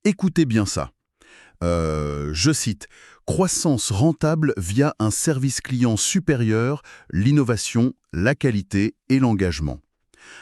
Écoutez bien ça. Je cite, croissance rentable via un service client supérieur, l'innovation, la qualité et l'engagement.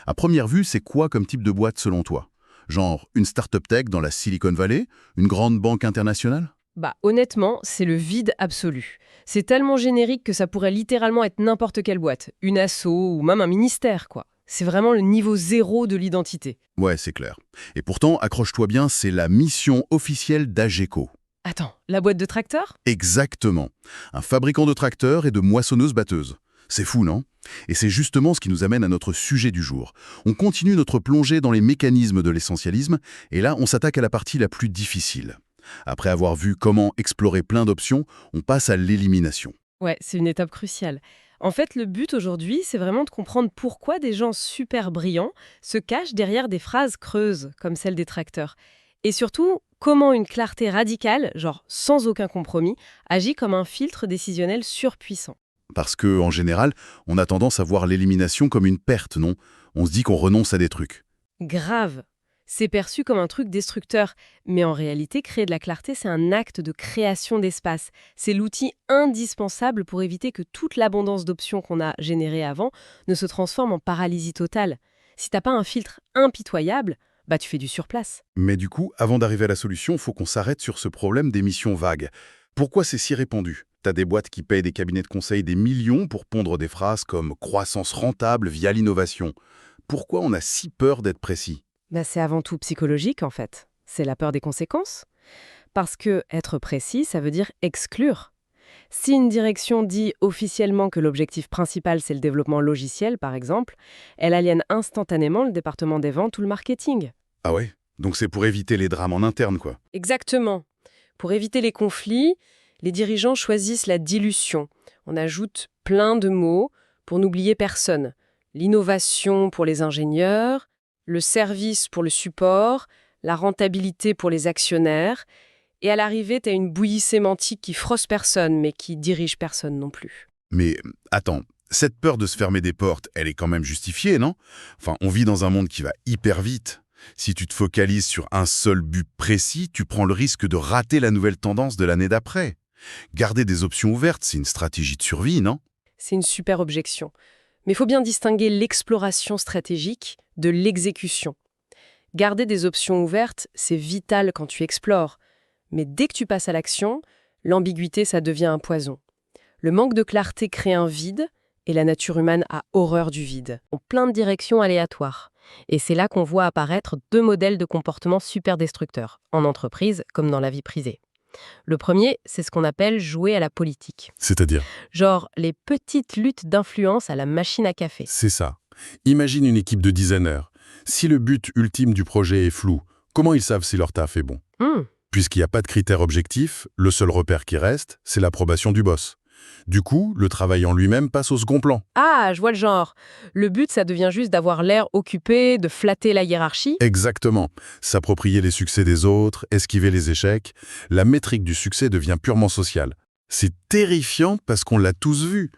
À première vue, c'est quoi comme type de boîte selon toi? Genre une start-up tech dans la Silicon Valley? Une grande banque internationale? Bah honnêtement, c'est le vide absolu. C'est tellement générique que ça pourrait littéralement être n'importe quelle boîte, une asso ou même un ministère, quoi. C'est vraiment le niveau zéro de l'identité. Ouais, c'est clair. Et pourtant, accroche-toi bien, c'est la mission officielle d'Ageco. Attends, la boîte de tracteurs? Exactement. Un fabricant de tracteurs et de moissonneuses-batteuses. C'est fou, non? Et c'est justement ce qui nous amène à notre sujet du jour. On continue notre plongée dans les mécanismes de l'essentialisme, et là, on s'attaque à la partie la plus difficile. Après avoir vu comment explorer plein d'options, on passe à l'élimination. Ouais, c'est une étape cruciale. En fait, le but aujourd'hui, c'est vraiment de comprendre pourquoi des gens super brillants se cachent derrière des phrases creuses, comme celle des tracteurs. Et surtout, comment une clarté radicale, genre sans aucun compromis, agit comme un filtre décisionnel surpuissant. Parce que, en général, on a tendance à voir l'élimination comme une perte, non? On se dit qu'on renonce à des trucs. Grave. C'est perçu comme un truc destructeur, mais en réalité, créer de la clarté, c'est un acte de création d'espace. C'est l'outil indispensable pour éviter que toute l'abondance d'options qu'on a générées avant ne se transforme en paralysie totale. Si t'as pas un filtre impitoyable, bah tu fais du surplace. Mais du coup, avant d'arriver à la solution, il faut qu'on s'arrête sur ce problème d'émissions vagues. Pourquoi c'est si répandu? T'as des boîtes qui payent des cabinets de conseil des millions pour pondre des phrases comme «croissance rentable via l'innovation». Pourquoi on a si peur d'être précis? Bah, c'est avant tout psychologique en fait. C'est la peur des conséquences. Parce que être précis, ça veut dire exclure. Si une direction dit officiellement que l'objectif principal c'est le développement logiciel, par exemple, elle aliène instantanément le département des ventes ou le marketing. Ah ouais? Donc c'est pour éviter les drames en interne, quoi. Exactement. Pour éviter les conflits, les dirigeants choisissent la dilution. On ajoute plein de mots pour n'oublier personne. L'innovation pour les ingénieurs, le service pour le support, la rentabilité pour les actionnaires. Et à l'arrivée, tu as une bouillie sémantique qui froisse personne, mais qui dirige personne non plus. Mais attends, cette peur de se fermer des portes, elle est quand même justifiée, non? Enfin, on vit dans un monde qui va hyper vite. Si tu te focalises sur un seul but précis, tu prends le risque de rater la nouvelle tendance de l'année d'après. Garder des options ouvertes, c'est une stratégie de survie, non? C'est une super objection. Mais il faut bien distinguer l'exploration stratégique de l'exécution. Garder des options ouvertes, c'est vital quand tu explores. Mais dès que tu passes à l'action, l'ambiguïté, ça devient un poison. Le manque de clarté crée un vide, et la nature humaine a horreur du vide. En plein de directions aléatoires. Et c'est là qu'on voit apparaître deux modèles de comportement super destructeurs, en entreprise comme dans la vie privée. Le premier, c'est ce qu'on appelle jouer à la politique. C'est-à-dire? Genre les petites luttes d'influence à la machine à café. C'est ça. Imagine une équipe de designers. Si le but ultime du projet est flou, comment ils savent si leur taf est bon? Hmm. Puisqu'il n'y a pas de critères objectifs, le seul repère qui reste, c'est l'approbation du boss. Du coup, le travail en lui-même passe au second plan. Ah, je vois le genre. Le but, ça devient juste d'avoir l'air occupé, de flatter la hiérarchie. Exactement. S'approprier les succès des autres, esquiver les échecs. La métrique du succès devient purement sociale. C'est terrifiant parce qu'on l'a tous vu.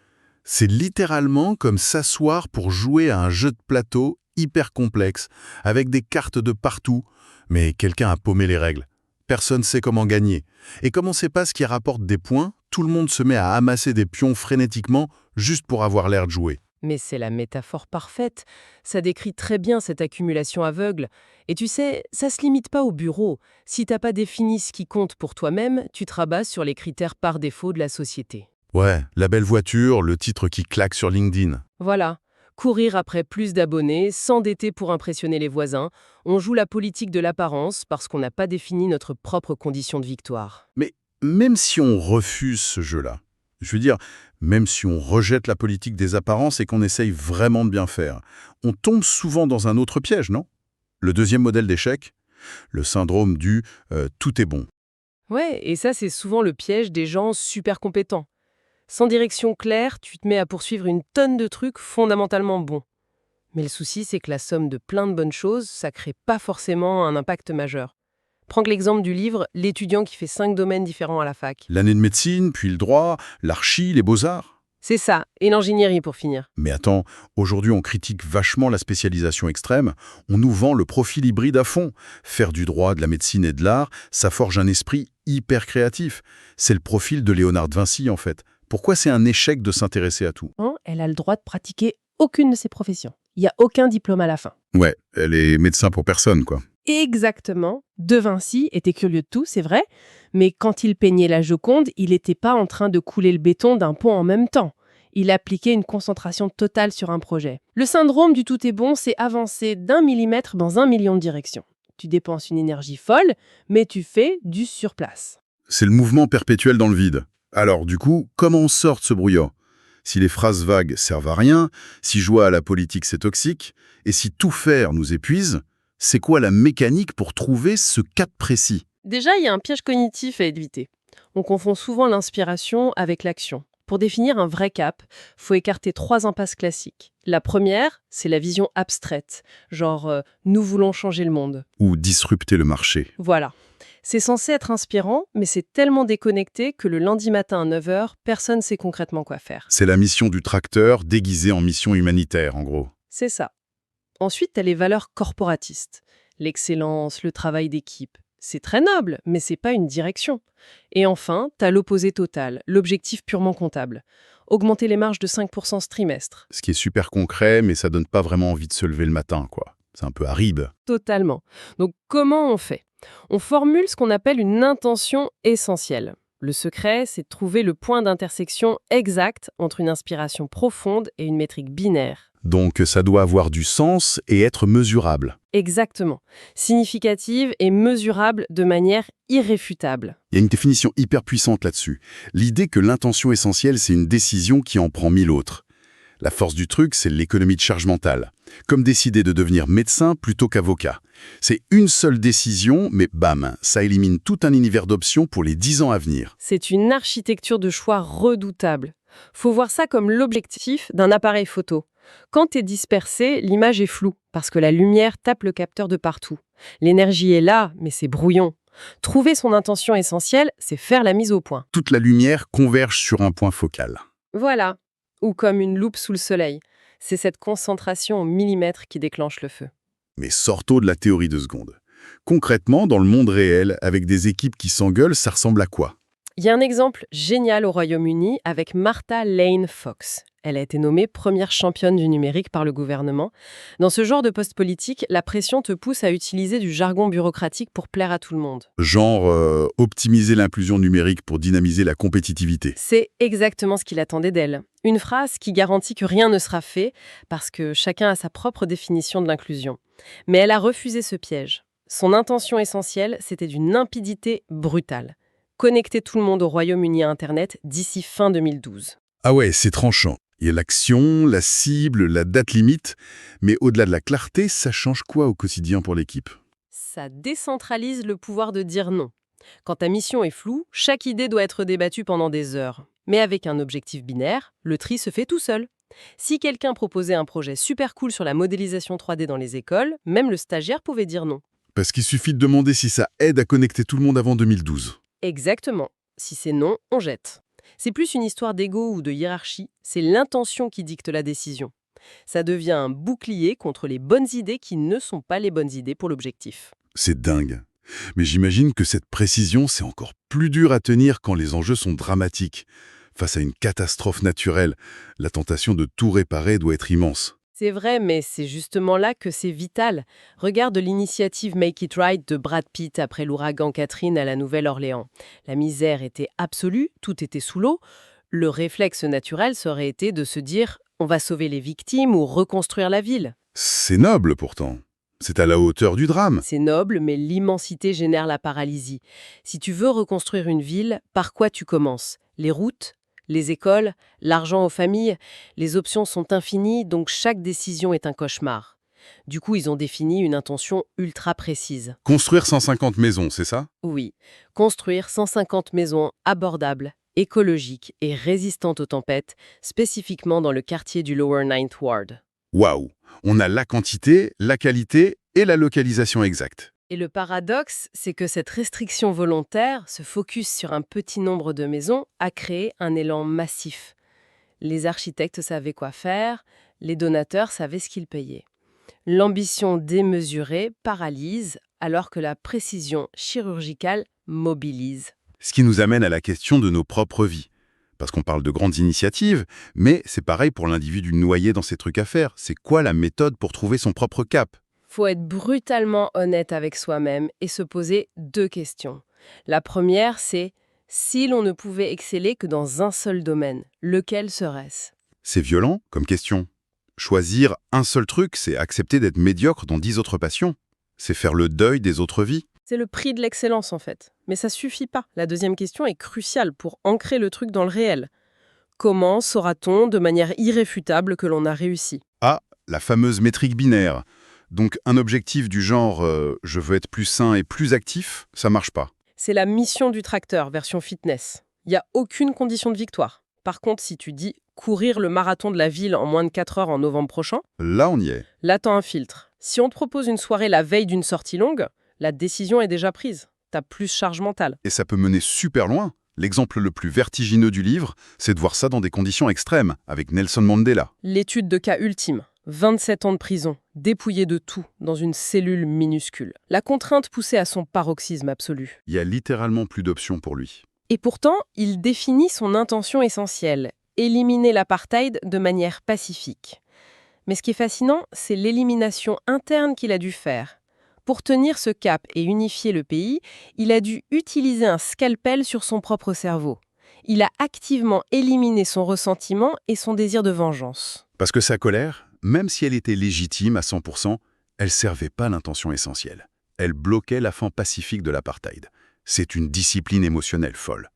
C'est littéralement comme s'asseoir pour jouer à un jeu de plateau hyper complexe, avec des cartes de partout, mais quelqu'un a paumé les règles. Personne ne sait comment gagner. Et comme on ne sait pas ce qui rapporte des points, tout le monde se met à amasser des pions frénétiquement juste pour avoir l'air de jouer. Mais c'est la métaphore parfaite. Ça décrit très bien cette accumulation aveugle. Et tu sais, ça se limite pas au bureau. Si t'as pas défini ce qui compte pour toi-même, tu te rabats sur les critères par défaut de la société. Ouais, la belle voiture, le titre qui claque sur LinkedIn. Voilà. Courir après plus d'abonnés, s'endetter pour impressionner les voisins, on joue la politique de l'apparence parce qu'on n'a pas défini notre propre condition de victoire. Mais même si on refuse ce jeu-là, je veux dire, même si on rejette la politique des apparences et qu'on essaye vraiment de bien faire, on tombe souvent dans un autre piège, non? Le deuxième modèle d'échec, le syndrome du tout est bon. Ouais, et ça c'est souvent le piège des gens super compétents. Sans direction claire, tu te mets à poursuivre une tonne de trucs fondamentalement bons. Mais le souci, c'est que la somme de plein de bonnes choses, ça crée pas forcément un impact majeur. Prends que l'exemple du livre L'étudiant qui fait 5 domaines différents à la fac. L'année de médecine, puis le droit, l'archi, les beaux-arts. C'est ça, et l'ingénierie pour finir. Mais attends, aujourd'hui on critique vachement la spécialisation extrême, on nous vend le profil hybride à fond. Faire du droit, de la médecine et de l'art, ça forge un esprit hyper créatif. C'est le profil de Léonard de Vinci en fait. Pourquoi c'est un échec de s'intéresser à tout? Hein, elle a le droit de pratiquer aucune de ses professions. Il n'y a aucun diplôme à la fin. Ouais, elle est médecin pour personne quoi. Exactement. De Vinci était curieux de tout, c'est vrai, mais quand il peignait la Joconde, il n'était pas en train de couler le béton d'un pont en même temps. Il appliquait une concentration totale sur un projet. Le syndrome du tout est bon, c'est avancer d'1 millimètre dans 1 million de directions. Tu dépenses une énergie folle, mais tu fais du surplace. C'est le mouvement perpétuel dans le vide. Alors du coup, comment on sort de ce brouillard? Si les phrases vagues servent à rien, si jouer à la politique c'est toxique, et si tout faire nous épuise, c'est quoi la mécanique pour trouver ce cap précis? Déjà, il y a un piège cognitif à éviter. On confond souvent l'inspiration avec l'action. Pour définir un vrai cap, faut écarter 3 impasses classiques. La première, c'est la vision abstraite, genre nous voulons changer le monde. Ou disrupter le marché? Voilà. C'est censé être inspirant, mais c'est tellement déconnecté que le lundi matin à 9 heures, personne ne sait concrètement quoi faire. C'est la mission du tracteur déguisée en mission humanitaire, en gros. C'est ça. Ensuite, t'as les valeurs corporatistes. L'excellence, le travail d'équipe. C'est très noble, mais c'est pas une direction. Et enfin, t'as l'opposé total, l'objectif purement comptable. Augmenter les marges de 5% ce trimestre. Ce qui est super concret, mais ça donne pas vraiment envie de se lever le matin, quoi. C'est un peu aride. Totalement. Donc, comment on fait? On formule ce qu'on appelle une intention essentielle. Le secret, c'est de trouver le point d'intersection exact entre une inspiration profonde et une métrique binaire. Donc ça doit avoir du sens et être mesurable. Exactement. Significative et mesurable de manière irréfutable. Il y a une définition hyper puissante là-dessus. L'idée que l'intention essentielle, c'est une décision qui en prend 1000 autres. La force du truc, c'est l'économie de charge mentale. Comme décider de devenir médecin plutôt qu'avocat. C'est une seule décision, mais bam, ça élimine tout un univers d'options pour les 10 ans à venir. C'est une architecture de choix redoutable. Faut voir ça comme l'objectif d'un appareil photo. Quand t'es dispersé, l'image est floue, parce que la lumière tape le capteur de partout. L'énergie est là, mais c'est brouillon. Trouver son intention essentielle, c'est faire la mise au point. Toute la lumière converge sur un point focal. Voilà. Ou comme une loupe sous le soleil. C'est cette concentration au millimètre qui déclenche le feu. Mais sortons de la théorie 2 secondes. Concrètement, dans le monde réel, avec des équipes qui s'engueulent, ça ressemble à quoi? Il y a un exemple génial au Royaume-Uni avec Martha Lane Fox. Elle a été nommée première championne du numérique par le gouvernement. Dans ce genre de poste politique, la pression te pousse à utiliser du jargon bureaucratique pour plaire à tout le monde. Genre, optimiser l'inclusion numérique pour dynamiser la compétitivité. C'est exactement ce qu'il attendait d'elle. Une phrase qui garantit que rien ne sera fait, parce que chacun a sa propre définition de l'inclusion. Mais elle a refusé ce piège. Son intention essentielle, c'était d'une limpidité brutale. Connecter tout le monde au Royaume-Uni à Internet d'ici fin 2012. Ah ouais, c'est tranchant. Il y a l'action, la cible, la date limite, mais au-delà de la clarté, ça change quoi au quotidien pour l'équipe? Ça décentralise le pouvoir de dire non. Quand ta mission est floue, chaque idée doit être débattue pendant des heures. Mais avec un objectif binaire, le tri se fait tout seul. Si quelqu'un proposait un projet super cool sur la modélisation 3D dans les écoles, même le stagiaire pouvait dire non. Parce qu'il suffit de demander si ça aide à connecter tout le monde avant 2012. Exactement. Si c'est non, on jette. C'est plus une histoire d'ego ou de hiérarchie, c'est l'intention qui dicte la décision. Ça devient un bouclier contre les bonnes idées qui ne sont pas les bonnes idées pour l'objectif. C'est dingue. Mais j'imagine que cette précision, c'est encore plus dur à tenir quand les enjeux sont dramatiques. Face à une catastrophe naturelle, la tentation de tout réparer doit être immense. C'est vrai, mais c'est justement là que c'est vital. Regarde l'initiative Make It Right de Brad Pitt après l'ouragan Catherine à la Nouvelle-Orléans. La misère était absolue, tout était sous l'eau. Le réflexe naturel serait été de se dire « on va sauver les victimes ou reconstruire la ville ». C'est noble pourtant. C'est à la hauteur du drame. C'est noble, mais l'immensité génère la paralysie. Si tu veux reconstruire une ville, par quoi tu commences? Les routes? Les écoles? L'argent aux familles? Les options sont infinies, donc chaque décision est un cauchemar. Du coup, ils ont défini une intention ultra précise. Construire 150 maisons, c'est ça? Oui, construire 150 maisons abordables, écologiques et résistantes aux tempêtes, spécifiquement dans le quartier du Lower Ninth Ward. Waouh! On a la quantité, la qualité et la localisation exacte. Et le paradoxe, c'est que cette restriction volontaire, ce focus sur un petit nombre de maisons, a créé un élan massif. Les architectes savaient quoi faire, les donateurs savaient ce qu'ils payaient. L'ambition démesurée paralyse, alors que la précision chirurgicale mobilise. Ce qui nous amène à la question de nos propres vies. Parce qu'on parle de grandes initiatives, mais c'est pareil pour l'individu noyé dans ses trucs à faire. C'est quoi la méthode pour trouver son propre cap? Faut être brutalement honnête avec soi-même et se poser 2 questions. La première, c'est si l'on ne pouvait exceller que dans un seul domaine, lequel serait-ce? C'est violent comme question. Choisir un seul truc, c'est accepter d'être médiocre dans 10 autres passions. C'est faire le deuil des autres vies. C'est le prix de l'excellence en fait. Mais ça suffit pas. La deuxième question est cruciale pour ancrer le truc dans le réel. Comment saura-t-on de manière irréfutable que l'on a réussi? Ah, la fameuse métrique binaire. Donc un objectif du genre je veux être plus sain et plus actif, ça marche pas. C'est la mission du tracteur, version fitness. Il n'y a aucune condition de victoire. Par contre, si tu dis courir le marathon de la ville en moins de 4 heures en novembre prochain, Là, on y est. là t'as un filtre. Si on te propose une soirée la veille d'une sortie longue, la décision est déjà prise. T'as plus charge mentale. Et ça peut mener super loin. L'exemple le plus vertigineux du livre, c'est de voir ça dans des conditions extrêmes, avec Nelson Mandela. L'étude de cas ultime. 27 ans de prison, dépouillé de tout, dans une cellule minuscule. La contrainte poussée à son paroxysme absolu. Il y a littéralement plus d'options pour lui. Et pourtant, il définit son intention essentielle, éliminer l'apartheid de manière pacifique. Mais ce qui est fascinant, c'est l'élimination interne qu'il a dû faire. Pour tenir ce cap et unifier le pays, il a dû utiliser un scalpel sur son propre cerveau. Il a activement éliminé son ressentiment et son désir de vengeance. Parce que sa colère, même si elle était légitime à 100%, elle servait pas l'intention essentielle. Elle bloquait la fin pacifique de l'apartheid. C'est une discipline émotionnelle folle.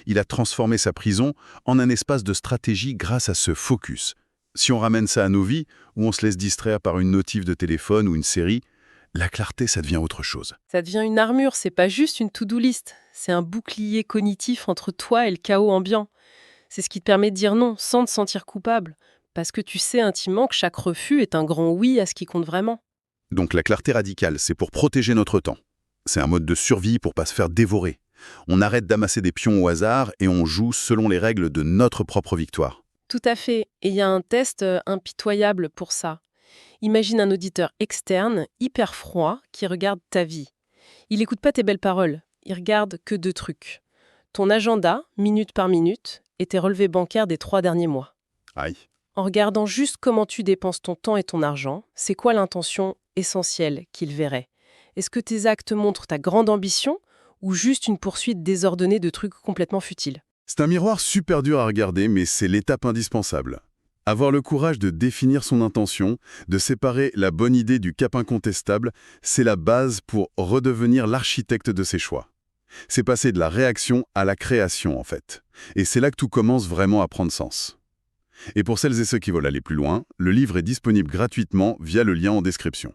Il a transformé sa prison en un espace de stratégie grâce à ce focus. Si on ramène ça à nos vies, où on se laisse distraire par une notif de téléphone ou une série, la clarté, ça devient autre chose. Ça devient une armure, c'est pas juste une to-do list. C'est un bouclier cognitif entre toi et le chaos ambiant. C'est ce qui te permet de dire non sans te sentir coupable. Parce que tu sais intimement que chaque refus est un grand oui à ce qui compte vraiment. Donc la clarté radicale, c'est pour protéger notre temps. C'est un mode de survie pour pas se faire dévorer. On arrête d'amasser des pions au hasard et on joue selon les règles de notre propre victoire. Tout à fait. Et il y a un test impitoyable pour ça. Imagine un auditeur externe, hyper froid, qui regarde ta vie. Il n'écoute pas tes belles paroles, il regarde que 2 trucs. Ton agenda, minute par minute, et tes relevés bancaires des 3 derniers mois. Aïe. En regardant juste comment tu dépenses ton temps et ton argent, c'est quoi l'intention essentielle qu'il verrait? Est-ce que tes actes montrent ta grande ambition ou juste une poursuite désordonnée de trucs complètement futiles? C'est un miroir super dur à regarder, mais c'est l'étape indispensable. Avoir le courage de définir son intention, de séparer la bonne idée du cap incontestable, c'est la base pour redevenir l'architecte de ses choix. C'est passer de la réaction à la création, en fait. Et c'est là que tout commence vraiment à prendre sens. Et pour celles et ceux qui veulent aller plus loin, le livre est disponible gratuitement via le lien en description.